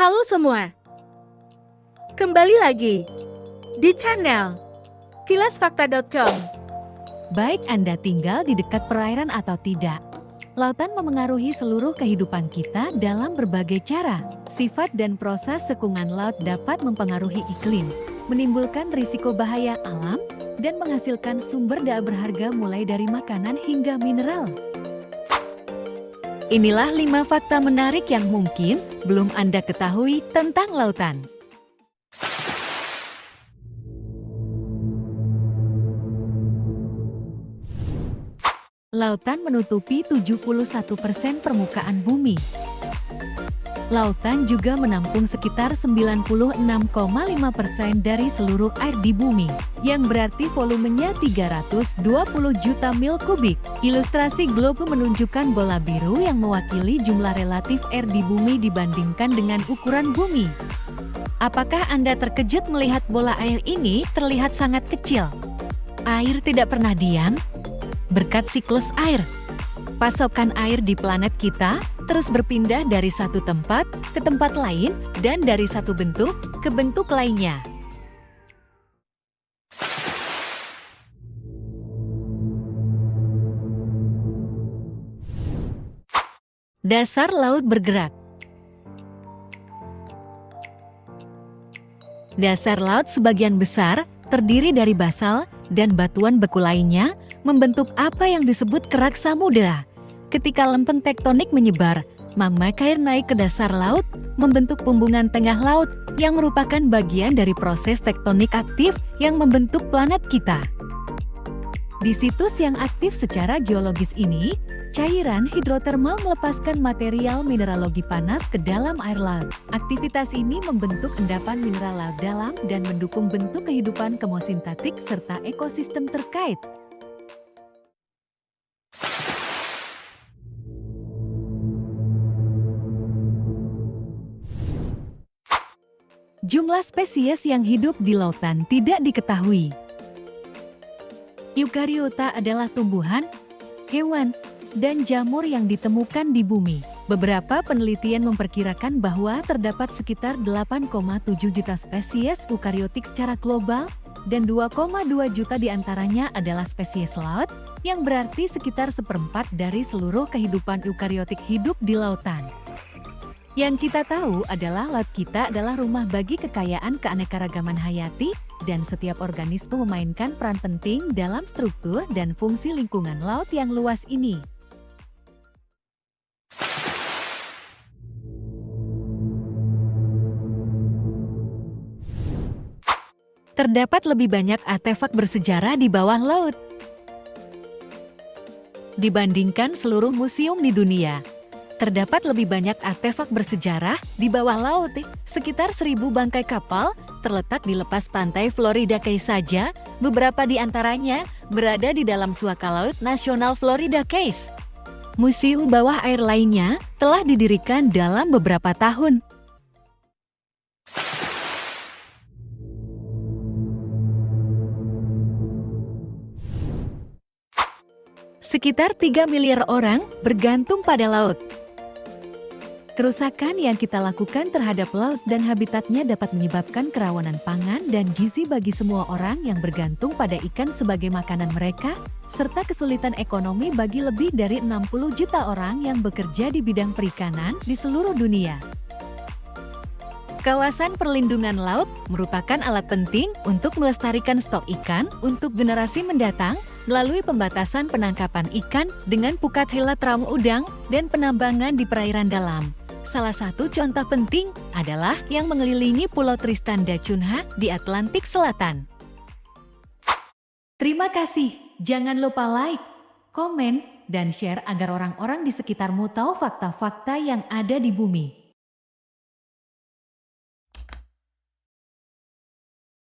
Halo semua, kembali lagi di channel kilasfakta.com. Baik Anda tinggal di dekat perairan atau tidak, lautan memengaruhi seluruh kehidupan kita dalam berbagai cara. Sifat dan proses sekungan laut dapat mempengaruhi iklim, menimbulkan risiko bahaya alam, dan menghasilkan sumber daya berharga mulai dari makanan hingga mineral. Inilah 5 fakta menarik yang mungkin belum Anda ketahui tentang lautan. Lautan menutupi 71% permukaan bumi. Lautan juga menampung sekitar 96,5% dari seluruh air di bumi, yang berarti volumenya 320 juta mil kubik. Ilustrasi globe menunjukkan bola biru yang mewakili jumlah relatif air di bumi dibandingkan dengan ukuran bumi. Apakah Anda terkejut melihat bola air ini terlihat sangat kecil? Air tidak pernah diam. Berkat siklus air, pasokan air di planet kita terus berpindah dari satu tempat ke tempat lain dan dari satu bentuk ke bentuk lainnya. Dasar laut bergerak. Dasar laut sebagian besar terdiri dari basal dan batuan beku lainnya, membentuk apa yang disebut kerak samudera. Ketika lempeng tektonik menyebar, magma cair naik ke dasar laut, membentuk bumbungan tengah laut yang merupakan bagian dari proses tektonik aktif yang membentuk planet kita. Di situs yang aktif secara geologis ini, cairan hidrotermal melepaskan material mineralogi panas ke dalam air laut. Aktivitas ini membentuk endapan mineral laut dalam dan mendukung bentuk kehidupan kemosintatik serta ekosistem terkait. Jumlah spesies yang hidup di lautan tidak diketahui. Eukariota adalah tumbuhan, hewan, dan jamur yang ditemukan di bumi. Beberapa penelitian memperkirakan bahwa terdapat sekitar 8,7 juta spesies eukariotik secara global, dan 2,2 juta diantaranya adalah spesies laut, yang berarti sekitar seperempat dari seluruh kehidupan eukariotik hidup di lautan. Yang kita tahu adalah laut kita adalah rumah bagi kekayaan keanekaragaman hayati, dan setiap organisme memainkan peran penting dalam struktur dan fungsi lingkungan laut yang luas ini. Terdapat lebih banyak artefak bersejarah di bawah laut dibandingkan seluruh museum di dunia. Terdapat lebih banyak artefak bersejarah di bawah laut, sekitar 1.000 bangkai kapal terletak di lepas pantai Florida Keys saja, beberapa di antaranya berada di dalam suaka laut nasional Florida Keys. Museum bawah air lainnya telah didirikan dalam beberapa tahun. Sekitar 3 miliar orang bergantung pada laut. Kerusakan yang kita lakukan terhadap laut dan habitatnya dapat menyebabkan kerawanan pangan dan gizi bagi semua orang yang bergantung pada ikan sebagai makanan mereka, serta kesulitan ekonomi bagi lebih dari 60 juta orang yang bekerja di bidang perikanan di seluruh dunia. Kawasan perlindungan laut merupakan alat penting untuk melestarikan stok ikan untuk generasi mendatang melalui pembatasan penangkapan ikan dengan pukat helat raung udang dan penambangan di perairan dalam. Salah satu contoh penting adalah yang mengelilingi Pulau Tristan da Cunha di Atlantik Selatan. Terima kasih. Jangan lupa like, komen, dan share agar orang-orang di sekitarmu tahu fakta-fakta yang ada di bumi.